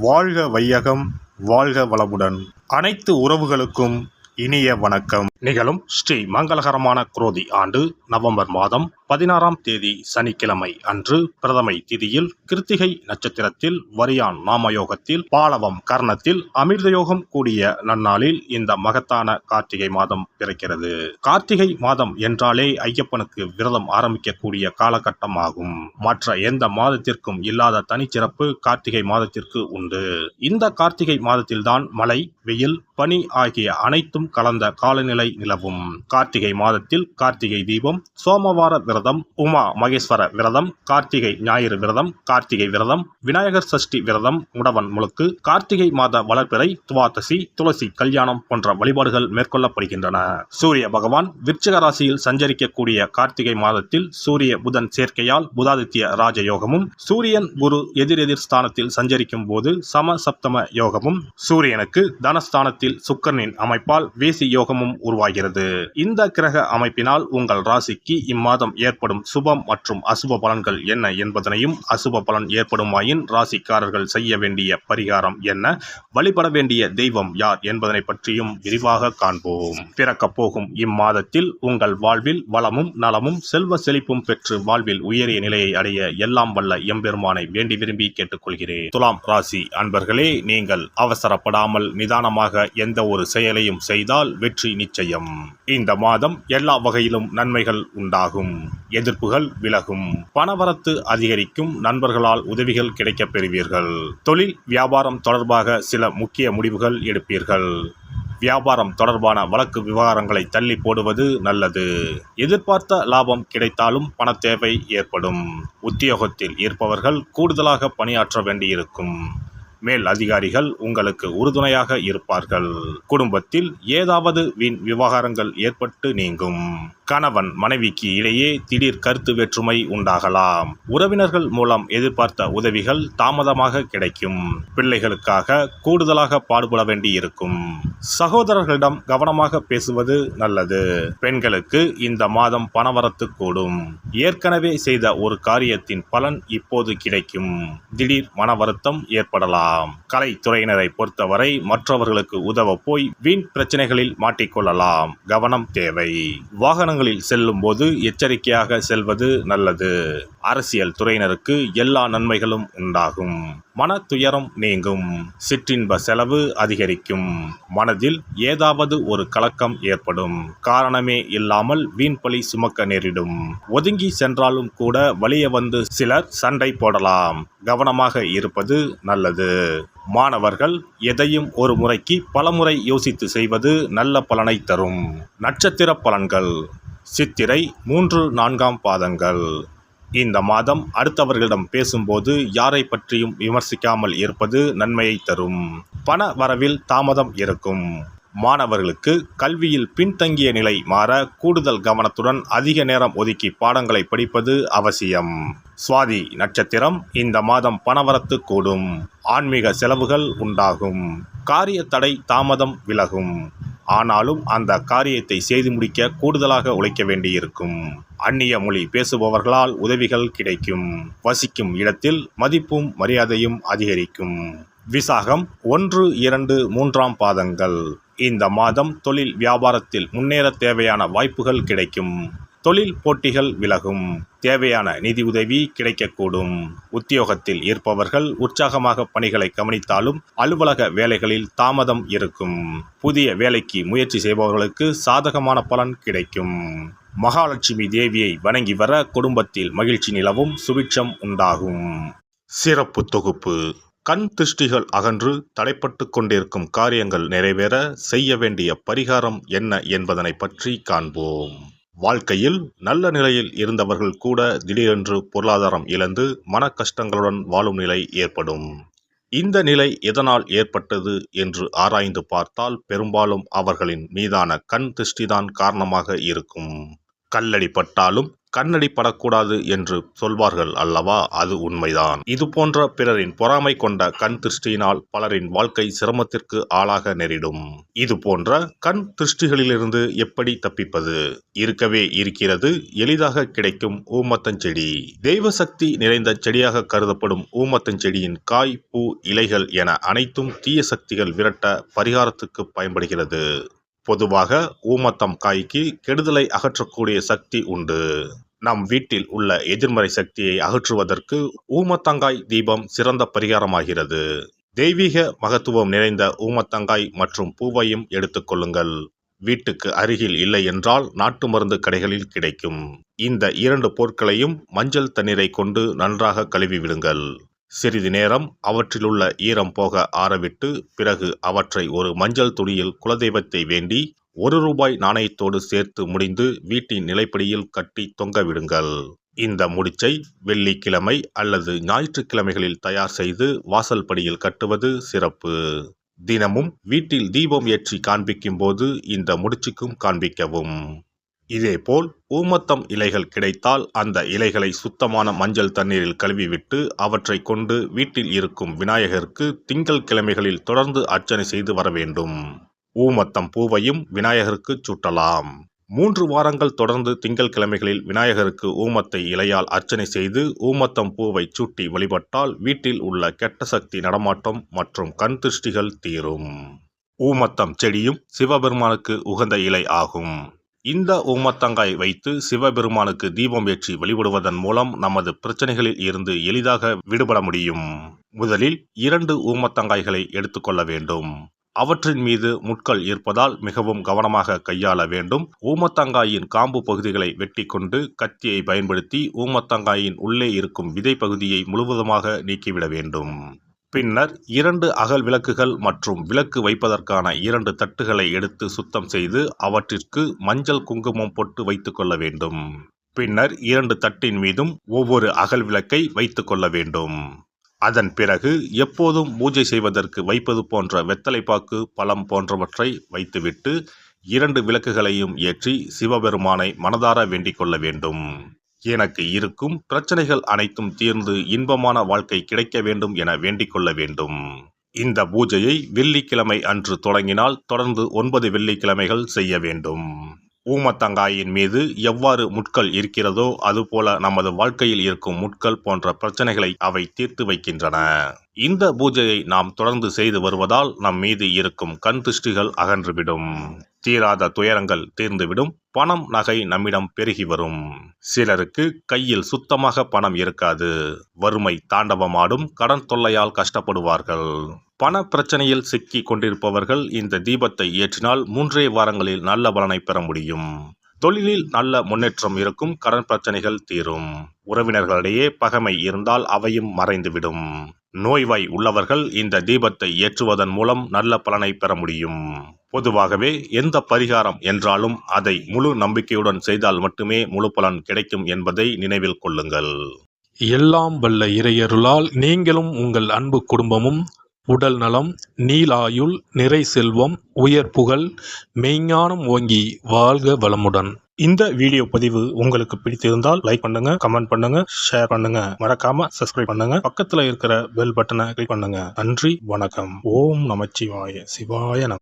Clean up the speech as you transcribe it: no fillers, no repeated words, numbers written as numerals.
வாழ்க வையகம், வாழ்க வளமுடன். அனைத்து உறவுகளுக்கும் இனிய வணக்கம். நிகழும் ஸ்ரீ மங்களகரமான குரோதி ஆண்டு நவம்பர் மாதம் 16ஆம் தேதி சனிக்கிழமை அன்று பிரதமை திதியில் கிருத்திகை நட்சத்திரத்தில் வரியான் நாமயோகத்தில் பாலவம் கர்ணத்தில் அமிர்தயோகம் கூடிய நன்னாளில் இந்த மகத்தான கார்த்திகை மாதம் பிறக்கிறது. கார்த்திகை மாதம் என்றாலே ஐயப்பனுக்கு விரதம் ஆரம்பிக்கக்கூடிய காலகட்டம் ஆகும். மற்ற எந்த மாதத்திற்கும் இல்லாத தனிச்சிறப்பு கார்த்திகை மாதத்திற்கு உண்டு. இந்த கார்த்திகை மாதத்தில்தான் மழை, வெயில், பனி ஆகிய அனைத்தும் கலந்த காலநிலை நிலவும். கார்த்திகை மாதத்தில் கார்த்திகை தீபம், சோமவார விரதம், உமா மகேஸ்வர விரதம், கார்த்திகை ஞாயிறு விரதம், கார்த்திகை விரதம், விநாயகர் சஷ்டி விரதம், முடவன் முழுக்கு, கார்த்திகை மாத வளர்பிறை, துவாதசி, துளசி கல்யாணம் போன்ற வழிபாடுகள் மேற்கொள்ளப்படுகின்றன. சூரிய பகவான் விருச்சிக ராசியில் சஞ்சரிக்கக்கூடிய கார்த்திகை மாதத்தில் சூரிய புதன் சேர்க்கையால் புதாதித்ய ராஜயோகமும், சூரியன் குரு எதிரெதிர் ஸ்தானத்தில் சஞ்சரிக்கும் போது சமசப்தம யோகமும், சூரியனுக்கு தனஸ்தானத்தில் சுக்கிரனின் அமைப்பால் வேசி யோகமும் உருவாகிறது. இந்த கிரக அமைப்பினால் உங்கள் ராசிக்கு இம்மாதம் ஏற்படும் சுபம் மற்றும் அசுப பலன்கள் என்ன என்பதனையும், அசுப பலன் ஏற்படுமாயின் ராசிக்காரர்கள் செய்ய வேண்டிய பரிகாரம் என்ன, வழிபட வேண்டிய தெய்வம் யார் என்பதனை பற்றியும் விரிவாக காண்போம். பிறக்கப் போகும் இம்மாதத்தில் உங்கள் வாழ்வில் வளமும் நலமும் செல்வ செழிப்பும் பெற்று வாழ்வில் உயரிய நிலையை அடைய எல்லாம் வல்ல எம்பெருமானை வேண்டி விரும்பி கேட்டுக்கொள்கிறேன். துலாம் ராசி அன்பர்களே, நீங்கள் அவசரப்படாமல் நிதானமாக எந்த ஒரு செயலையும் செய்தால் வெற்றி நிச்சயம். இந்த மாதம் எல்லா வகையிலும் நன்மைகள் உண்டாகும். எதிர்ப்புகள் விலகும். பணவரத்து அதிகரிக்கும். நண்பர்களால் உதவிகள் கிடைக்கப் பெறுவீர்கள். தொழில் வியாபாரம் தொடர்பாக சில முக்கிய முடிவுகள் எடுப்பீர்கள். வியாபாரம் தொடர்பான வழக்கு விவகாரங்களை தள்ளி போடுவது நல்லது. எதிர்பார்த்த லாபம் கிடைத்தாலும் பண தேவை ஏற்படும். உத்தியோகத்தில் இருப்பவர்கள் கூடுதலாக பணியாற்ற வேண்டியிருக்கும். மேல் அதிகாரிகள் உங்களுக்கு உறுதுணையாக இருப்பார்கள். குடும்பத்தில் ஏதாவது வீண் விவகாரங்கள் ஏற்பட்டு நீங்கும். கணவன் மனைவிக்கு இடையே திடீர் கருத்து வேற்றுமை உண்டாகலாம். உறவினர்கள் மூலம் எதிர்பார்த்த உதவிகள் தாமதமாக கிடைக்கும். பிள்ளைகளுக்காக கூடுதலாக பாடுபட வேண்டி இருக்கும். சகோதரர்களிடம் கவனமாக பேசுவது நல்லது. பெண்களுக்கு இந்த மாதம் பணவரத்து கூடும். ஏற்கனவே செய்த ஒரு காரியத்தின் பலன் இப்போது கிடைக்கும். திடீர் மன வருத்தம் ஏற்படலாம். கலைத்துறையினரை பொறுத்தவரை மற்றவர்களுக்கு உதவ போய் வீண் பிரச்சனைகளில் மாட்டிக்கொள்ளலாம். கவனம் தேவை. வாகனங்களில் செல்லும் போது எச்சரிக்கையாக செல்வது நல்லது. அரசியல் துறையினருக்கு எல்லா நன்மைகளும் உண்டாகும். மன துயரம் நீங்கும். சிற்றின்ப செலவு அதிகரிக்கும். மனதில் ஏதாவது ஒரு கலக்கம் ஏற்படும். காரணமே இல்லாமல் வீண்பழி சுமக்க நேரிடும். ஒதுங்கி சென்றாலும் கூட வலிய வந்து சிலர் சண்டை போடலாம். கவனமாக இருப்பது நல்லது. மாணவர்கள் எதையும் ஒரு முறைக்கு பலமுறை யோசித்து செய்வது நல்ல பலனை தரும். நட்சத்திர பலன்கள். சித்திரை 3, 4ஆம் பாதங்கள். இந்த மாதம் அடுத்தவர்களிடம் பேசும்போது யாரை பற்றியும் விமர்சிக்காமல் இருப்பது நன்மையை தரும். பண வரவில் தாமதம் இருக்கும். மாணவர்களுக்கு கல்வியில் பின்தங்கிய நிலை மாற கூடுதல் கவனத்துடன் அதிக நேரம் ஒதுக்கி பாடங்களை படிப்பது அவசியம். சுவாதி நட்சத்திரம். இந்த மாதம் பணவரத்து கூடும். ஆன்மீக செலவுகள் உண்டாகும். காரிய தடை தாமதம் விலகும். ஆனாலும் அந்த காரியத்தை செய்து முடிக்க கூடுதலாக உழைக்க வேண்டியிருக்கும். அந்நிய மொழி பேசுபவர்களால் உதவிகள் கிடைக்கும். வசிக்கும் இடத்தில் மதிப்பும் மரியாதையும் அதிகரிக்கும். விசாகம் 1, 2, 3ஆம் பாதங்கள். இந்த மாதம் தொழில் வியாபாரத்தில் முன்னேற தேவையான வாய்ப்புகள் கிடைக்கும். தொழில் போட்டிகள் விலகும். தேவையான நிதி உதவி கிடைக்கக்கூடும். உத்தியோகத்தில் இருப்பவர்கள் உற்சாகமாக பணிகளை கவனித்தாலும் அலுவலக வேலைகளில் தாமதம் இருக்கும். புதிய வேலைக்கு முயற்சி செய்பவர்களுக்கு சாதகமான பலன் கிடைக்கும். மகாலட்சுமி தேவியை வணங்கி வர குடும்பத்தில் மகிழ்ச்சி நிலவும். சுபிட்சம் உண்டாகும். சிறப்பு தொகுப்பு. கண் திருஷ்டிகள் அகன்று தடைப்பட்டு கொண்டிருக்கும் காரியங்கள் நிறைவேற செய்ய வேண்டிய பரிகாரம் என்ன என்பதனை பற்றி காண்போம். வாழ்க்கையில் நல்ல நிலையில் இருந்தவர்கள் கூட திடீரென்று பொருளாதாரம் இழந்து மன கஷ்டங்களுடன் வாழும் நிலை ஏற்படும். இந்த நிலை எதனால் ஏற்பட்டது என்று ஆராய்ந்து பார்த்தால் பெரும்பாலும் அவர்களின் மீதான கண் திருஷ்டிதான் காரணமாக இருக்கும். கல்லடி பட்டாலும் கண்ணடி படக்கூடாது என்று சொல்வார்கள் அல்லவா, அது உண்மைதான். இது போன்ற பிறரின் பொறாமை கொண்ட கண் திருஷ்டியினால் பலரின் வாழ்க்கை சிரமத்திற்கு ஆளாக நேரிடும். இது போன்ற கண் திருஷ்டிகளிலிருந்து எப்படி தப்பிப்பது? இருக்கவே இருக்கிறது எளிதாக கிடைக்கும் ஊமத்தஞ்செடி. தெய்வ சக்தி நிறைந்த செடியாக கருதப்படும் ஊமத்தஞ்செடியின் காய், பூ, இலைகள் என அனைத்தும் தீய சக்திகள் விரட்ட பரிகாரத்துக்கு பயன்படுகிறது. பொதுவாக ஊமத்தம் காய்க்கு கெடுதலை அகற்றக்கூடிய சக்தி உண்டு. நம் வீட்டில் உள்ள எதிர்மறை சக்தியை அகற்றுவதற்கு ஊமத்தங்காய் தீபம் சிறந்த பரிகாரமாகிறது. தெய்வீக மகத்துவம் நிறைந்த ஊமத்தங்காய் மற்றும் பூவையும் எடுத்துக்கொள்ளுங்கள். வீட்டுக்கு அருகில் இல்லை என்றால் நாட்டு மருந்து கடைகளில் கிடைக்கும். இந்த 2 பொருட்களையும் மஞ்சள் தண்ணீரை கொண்டு நன்றாக கழுவி விடுங்கள். சிறிது நேரம் அவற்றிலுள்ள ஈரம் போக ஆறவிட்டு பிறகு அவற்றை ஒரு மஞ்சள் துணியில் குலதெய்வத்தை வேண்டி ₹1 நாணயத்தோடு சேர்த்து முடிந்து வீட்டின் நிலைப்படியில் கட்டி தொங்க விடுங்கள். இந்த முடிச்சை வெள்ளிக்கிழமை அல்லது ஞாயிற்றுக்கிழமைகளில் தயார் செய்து வாசல் படியில் கட்டுவது சிறப்பு. தினமும் வீட்டில் தீபம் ஏற்றி காண்பிக்கும் போது இந்த முடிச்சுக்கும் காண்பிக்கவும். இதேபோல் ஊமத்தம் இலைகள் கிடைத்தால் அந்த இலைகளை சுத்தமான மஞ்சள் தண்ணீரில் கழுவிவிட்டு அவற்றை கொண்டு வீட்டில் இருக்கும் விநாயகருக்கு திங்கள் கிழமைகளில் தொடர்ந்து அர்ச்சனை செய்து வர வேண்டும். ஊமத்தம் பூவையும் விநாயகருக்கு சூட்டலாம். 3 வாரங்கள் தொடர்ந்து திங்கள் கிழமைகளில் விநாயகருக்கு ஊமத்தை இலையால் அர்ச்சனை செய்து ஊமத்தம் பூவை சூட்டி வழிபட்டால் வீட்டில் உள்ள கெட்ட சக்தி நடமாட்டம் மற்றும் கண் திருஷ்டிகள் தீரும். ஊமத்தம் செடியும் சிவபெருமானுக்கு உகந்த இலை ஆகும். இந்த ஊமத்தங்காய் வைத்து சிவபெருமானுக்கு தீபம் ஏற்றி வழிபடுவதன் மூலம் நமது பிரச்சனைகளில் இருந்து எளிதாக விடுபட முடியும். முதலில் 2 ஊமத்தங்காய்களை எடுத்துக்கொள்ள வேண்டும். அவற்றின் மீது முட்கள் இருப்பதால் மிகவும் கவனமாக கையாள வேண்டும். ஊமத்தங்காயின் காம்பு பகுதிகளை வெட்டி கொண்டு கத்தியை பயன்படுத்தி ஊமத்தங்காயின் உள்ளே இருக்கும் விதை பகுதியை முழுவதுமாக நீக்கிவிட வேண்டும். பின்னர் 2 அகல் விளக்குகள் மற்றும் விளக்கு வைப்பதற்கான 2 தட்டுகளை எடுத்து சுத்தம் செய்து அவற்றிற்கு மஞ்சள் குங்குமம் போட்டு வைத்துக் கொள்ள வேண்டும். பின்னர் 2 தட்டின் மீதும் ஒவ்வொரு அகல் விளக்கை வைத்துக் கொள்ள வேண்டும். அதன் பிறகு எப்போதும் பூஜை செய்வதற்கு வைப்பது போன்ற வெத்தலைப்பாக்கு, பழம் போன்றவற்றை வைத்துவிட்டு 2 விளக்குகளையும் ஏற்றி சிவபெருமானை மனதார வேண்டிக் கொள்ள வேண்டும். எனக்கு இருக்கும் பிரச்சனைகள் அனைத்தும் தீர்ந்து இன்பமான வாழ்க்கை கிடைக்க வேண்டும் என வேண்டிக் கொள்ள வேண்டும். இந்த பூஜையை வெள்ளிக்கிழமை அன்று தொடங்கினால் தொடர்ந்து 9 வெள்ளிக்கிழமைகள் செய்ய வேண்டும். ஊமத்தங்காயின் மீது எவ்வாறு முட்கள் இருக்கிறதோ அதுபோல நமது வாழ்க்கையில் இருக்கும் முட்கள் போன்ற பிரச்சனைகளை அவை தீர்த்து வைக்கின்றன. இந்த பூஜையை நாம் தொடர்ந்து செய்து வருவதால் நம் மீது இருக்கும் கண் திருஷ்டிகள் அகன்றுவிடும். தீராத துயரங்கள் தீர்ந்துவிடும். பணம், நகை நம்மிடம் பெருகி வரும். சிலருக்கு கையில் சுத்தமாக பணம் இருக்காது. வறுமை தாண்டவமாடும். கடன் தொல்லையால் கஷ்டப்படுவார்கள். பண பிரச்சனையில் சிக்கி கொண்டிருப்பவர்கள் இந்த தீபத்தை ஏற்றினால் 3 வாரங்களில் நல்ல பலனை பெற முடியும். தொழிலில் நல்ல முன்னேற்றம் இருக்கும். கடன் பிரச்சனைகள் தீரும். உறவினர்களிடையே பகைமை இருந்தால் அவையும் மறைந்துவிடும். நோய்வாய் உள்ளவர்கள் இந்த தீபத்தை ஏற்றுவதன் மூலம் நல்ல பலனை பெற முடியும். பொதுவாகவே எந்த பரிகாரம் என்றாலும் அதை முழு நம்பிக்கையுடன் செய்தால் மட்டுமே முழு பலன் கிடைக்கும் என்பதை நினைவில் கொள்ளுங்கள். எல்லாம் வல்ல இறையருளால் நீங்களும் உங்கள் அன்பு குடும்பமும் உடல் நலம், நீலாயுள், நிறை செல்வம், உயர் புகழ், மெய்ஞானம் ஓங்கி வாழ்க வளமுடன். இந்த வீடியோ பதிவு உங்களுக்கு பிடித்திருந்தால் லைக் பண்ணுங்க, கமெண்ட் பண்ணுங்க, ஷேர் பண்ணுங்க. மறக்காம சப்ஸ்கிரைப் பண்ணுங்க. பக்கத்துல இருக்கிற பெல் பட்டனை கிளிக் பண்ணுங்க. நன்றி, வணக்கம். ஓம் நமச்சிவாய. சிவாய நம.